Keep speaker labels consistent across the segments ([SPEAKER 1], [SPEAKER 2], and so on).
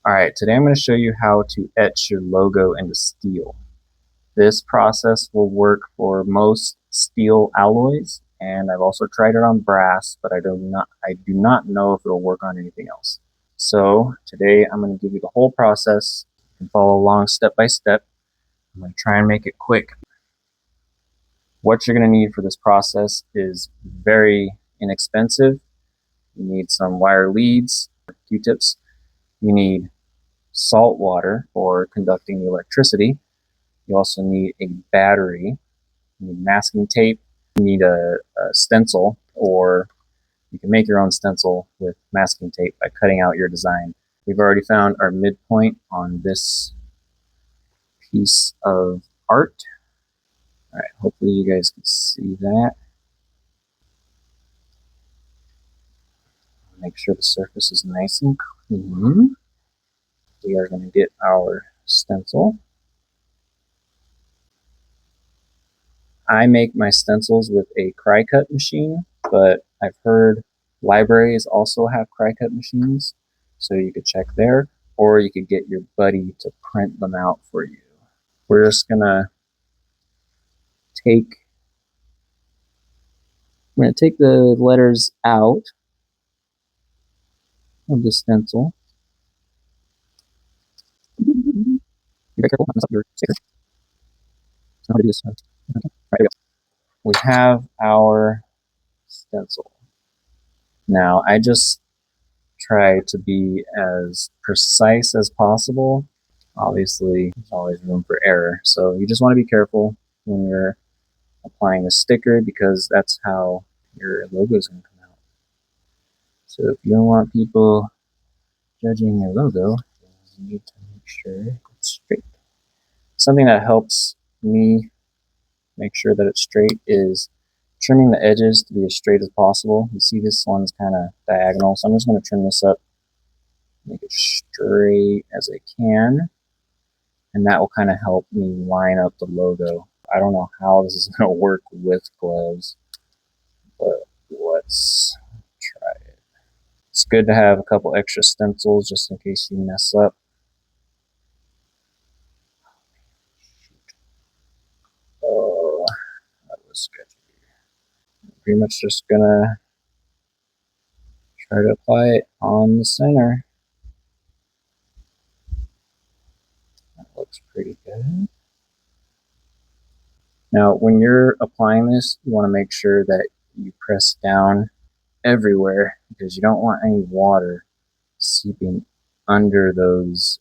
[SPEAKER 1] Alright, today I'm going to show you how to etch your logo into steel. This process will work for most steel alloys, and I've also tried it on brass, but I do not know if it'll work on anything else. So today I'm going to give you the whole process and follow along step by step. I'm going to try and make it quick. What you're going to need for this process is very inexpensive. You need some wire leads, Q-tips. You need salt water for conducting the electricity. You also need a battery. You need masking tape. You need a stencil, or you can make your own stencil with masking tape by cutting out your design. We've already found our midpoint on this piece of art. All right, hopefully you guys can see that. Make sure the surface is nice and clean. We are going to get our stencil. I make my stencils with a cry-cut machine, but I've heard libraries also have cry-cut machines, so you could check there, or you could get your buddy to print them out for you. We're just gonna take the letters out of the stencil. Be very careful, not mess up your sticker. So how to do this? Okay. Right, there we go. We have our stencil. Now, I just try to be as precise as possible. Obviously, there's always room for error, so you just want to be careful when you're applying the sticker, because that's how your logo is going to come out. So if you don't want people judging your logo, you need to make sure it's straight. Something that helps me make sure that it's straight is trimming the edges to be as straight as possible. You see this one's kind of diagonal, so I'm just going to trim this up, make it straight as I can, and that will kind of help me line up the logo. I don't know how this is going to work with gloves, but let's try it. It's good to have a couple extra stencils just in case you mess up. Oh, that was sketchy. Pretty much just gonna try to apply it on the center. That looks pretty good. Now, when you're applying this, you want to make sure that you press down everywhere, because you don't want any water seeping under those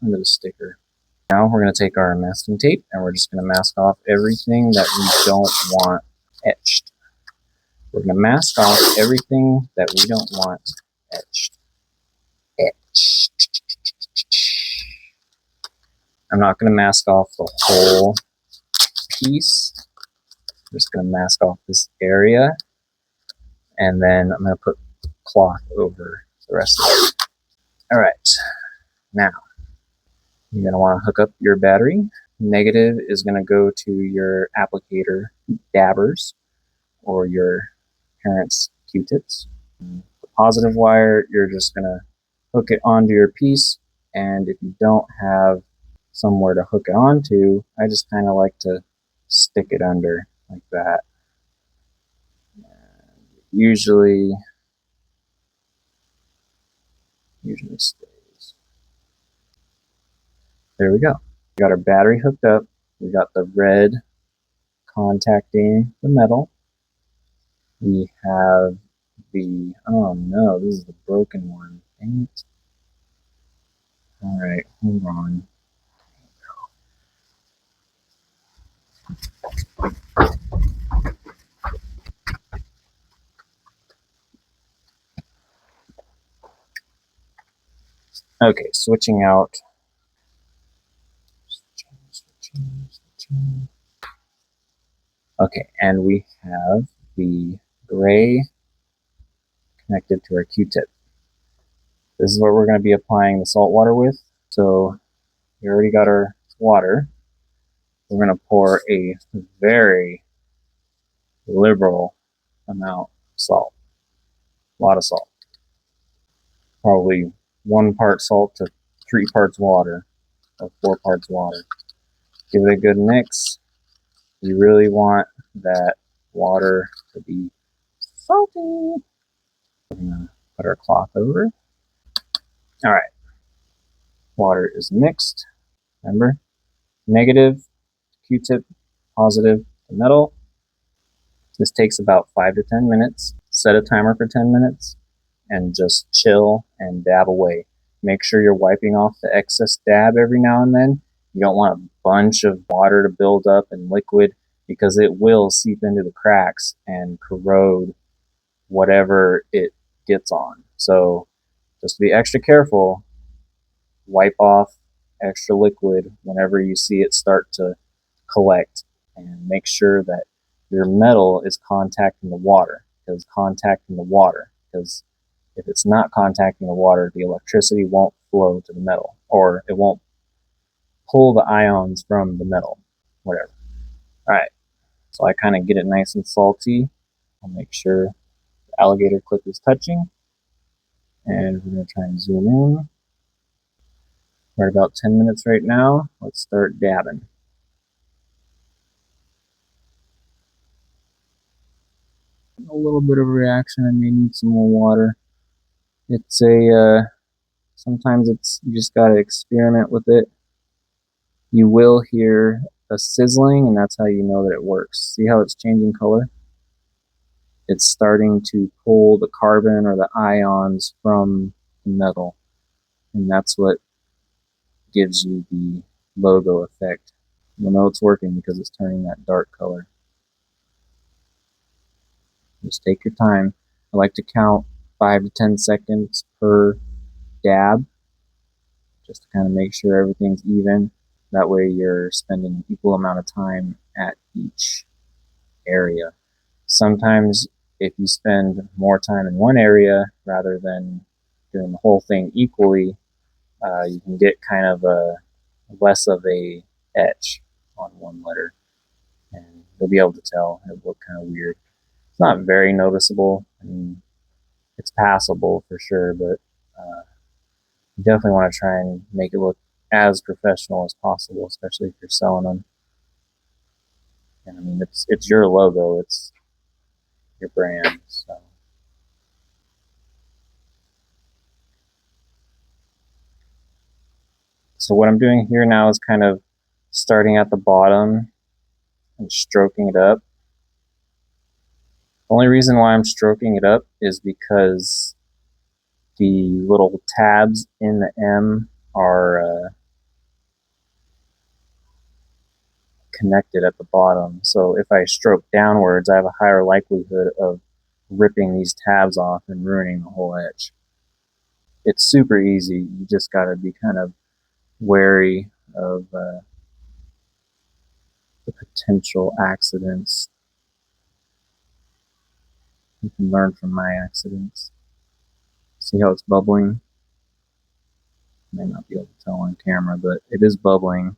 [SPEAKER 1] under the sticker. Now we're going to take our masking tape and we're just going to mask off everything that we don't want etched. We're going to mask off everything that we don't want etched. I'm not going to mask off the whole piece. I'm just going to mask off this area, and then I'm going to put cloth over the rest of it. All right, now you're going to want to hook up your battery. Negative is going to go to your applicator dabbers or your parent's Q-tips. The positive wire, you're just going to hook it onto your piece, and if you don't have somewhere to hook it onto, I just kind of like to stick it under like that. And usually stays. There we go. We got our battery hooked up. We got the red contacting the metal. We have the, oh no, this is the broken one. Dang it. All right, hold on. Okay, switching out. Okay, and we have the gray connected to our Q-tip. This is what we're going to be applying the salt water with. So we already got our water. We're going to pour a very liberal amount of salt. A lot of salt. Probably 1 part salt to 3 parts water or 4 parts water. Give it a good mix. You really want that water to be salty. We're gonna put our cloth over. All right, water is mixed. Remember, negative Q-tip, positive the metal. This takes about 5 to 10 minutes. Set a timer for 10 minutes and just chill and dab away. Make sure you're wiping off the excess dab every now and then. You don't want a bunch of water to build up and liquid because it will seep into the cracks and corrode whatever it gets on. So just be extra careful. Wipe off extra liquid whenever you see it start to collect, and make sure that your metal is contacting the water, because if it's not contacting the water, the electricity won't flow to the metal, or it won't pull the ions from the metal, whatever. All right, so I kind of get it nice and salty. I'll make sure the alligator clip is touching, and we're going to try and zoom in. We're at about 10 minutes right now. Let's start dabbing. A little bit of a reaction. I may need some more water. It's sometimes you just gotta experiment with it. You will hear a sizzling, and that's how you know that it works. See how it's changing color? It's starting to pull the carbon or the ions from the metal, and that's what gives you the logo effect. You'll know it's working because it's turning that dark color. Just take your time. I like to count 5 to 10 seconds per dab, just to kind of make sure everything's even. That way you're spending an equal amount of time at each area. Sometimes if you spend more time in one area rather than doing the whole thing equally, you can get kind of a less of a etch on one letter, and you'll be able to tell. It'll look kind of weird. It's not very noticeable. I mean, it's passable for sure, but you definitely want to try and make it look as professional as possible, especially if you're selling them. And I mean, it's your logo, it's your brand. So what I'm doing here now is kind of starting at the bottom and stroking it up. The only reason why I'm stroking it up is because the little tabs in the M are connected at the bottom. So if I stroke downwards, I have a higher likelihood of ripping these tabs off and ruining the whole etch. It's super easy. You just got to be kind of wary of the potential accidents. You can learn from my accidents. See how it's bubbling? You may not be able to tell on camera, but it is bubbling.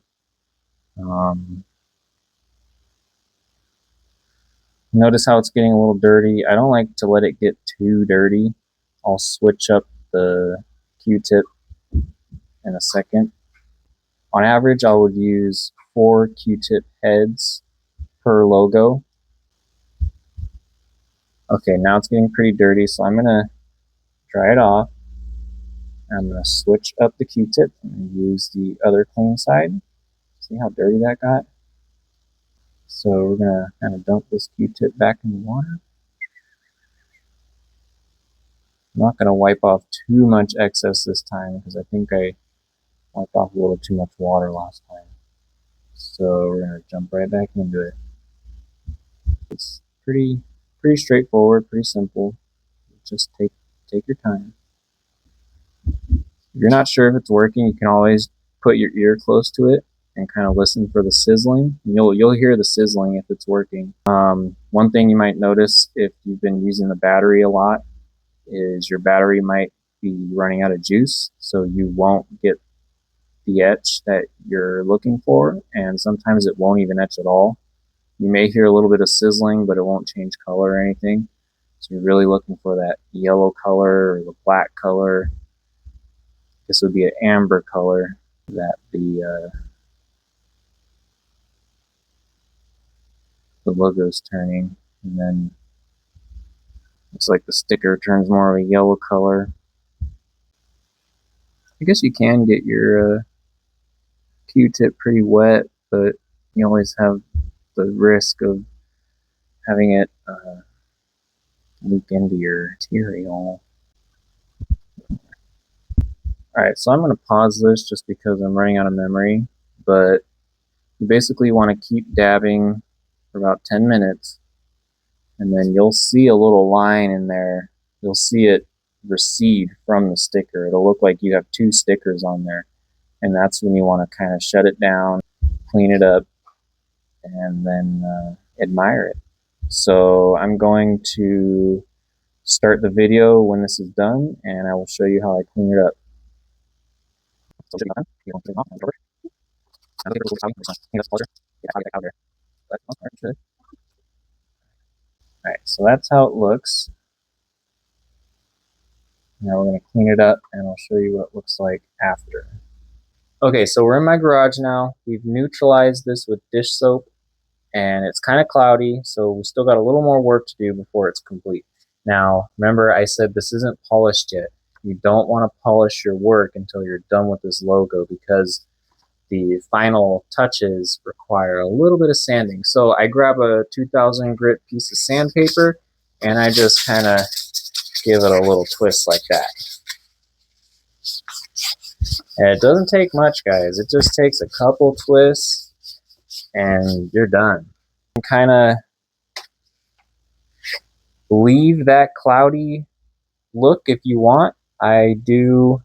[SPEAKER 1] Notice how it's getting a little dirty. I don't like to let it get too dirty. I'll switch up the Q-tip in a second. On average, I would use 4 Q-tip heads per logo. Okay, now it's getting pretty dirty, so I'm gonna dry it off. I'm gonna switch up the Q-tip and use the other clean side. See how dirty that got? So we're gonna kind of dump this Q-tip back in the water. I'm not gonna wipe off too much excess this time because I think I wiped off a little too much water last time. So we're gonna jump right back into it. It's pretty straightforward, pretty simple. Just take your time. If you're not sure if it's working, you can always put your ear close to it and kind of listen for the sizzling. You'll hear the sizzling if it's working. One thing you might notice if you've been using the battery a lot is your battery might be running out of juice, so you won't get the etch that you're looking for, and sometimes it won't even etch at all. You may hear a little bit of sizzling, but it won't change color or anything. So you're really looking for that yellow color or the black color. This would be an amber color that the logo is turning, and then looks like the sticker turns more of a yellow color. I guess you can get your Q-tip pretty wet, but you always have the risk of having it leak into your material. Alright, so I'm going to pause this just because I'm running out of memory, but you basically want to keep dabbing for about 10 minutes, and then you'll see a little line in there. You'll see it recede from the sticker. It'll look like you have two stickers on there, and that's when you want to kind of shut it down, clean it up, and then admire it. So I'm going to start the video when this is done, and I will show you how I clean it up. Alright, so that's how it looks. Now we're going to clean it up, and I'll show you what it looks like after. Okay, so we're in my garage now. We've neutralized this with dish soap, and it's kind of cloudy, so we still got a little more work to do before it's complete. Now, remember I said this isn't polished yet. You don't want to polish your work until you're done with this logo, because the final touches require a little bit of sanding. So I grab a 2000 grit piece of sandpaper, and I just kind of give it a little twist like that. And it doesn't take much, guys. It just takes a couple twists and you're done. Kind of leave that cloudy look if you want. I do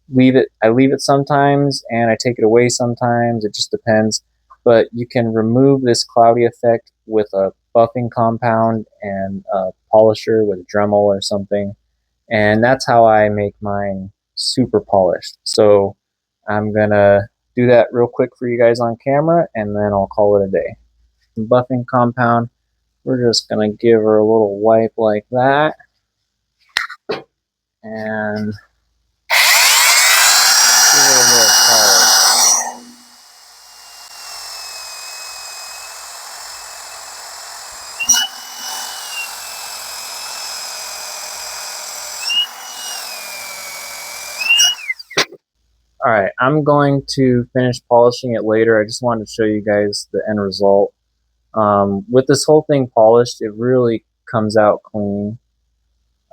[SPEAKER 1] leave it. I leave it sometimes and I take it away sometimes. It just depends. But you can remove this cloudy effect with a buffing compound and a polisher with a Dremel or something. And that's how I make mine super polished. So I'm gonna do that real quick for you guys on camera, and then I'll call it a day. Buffing compound, we're just gonna give her a little wipe like that, and give her a little polish. Alright, I'm going to finish polishing it later. I just wanted to show you guys the end result. With this whole thing polished, it really comes out clean.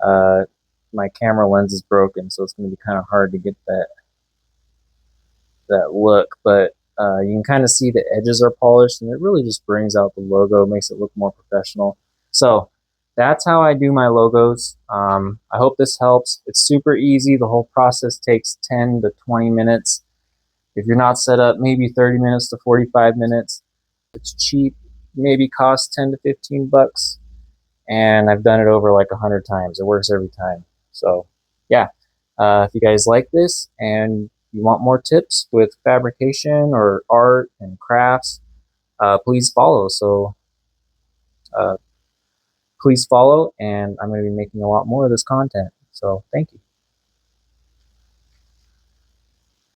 [SPEAKER 1] My camera lens is broken, so it's going to be kind of hard to get that look, but you can kind of see the edges are polished, and it really just brings out the logo, makes it look more professional. So that's how I do my logos. I hope this helps. It's super easy. The whole process takes 10 to 20 minutes. If you're not set up, maybe 30 minutes to 45 minutes. It's cheap, maybe costs 10 to 15 bucks. And I've done it over like 100 times. It works every time. So yeah, if you guys like this and you want more tips with fabrication or art and crafts, please follow. So please follow, and I'm going to be making a lot more of this content. So thank you.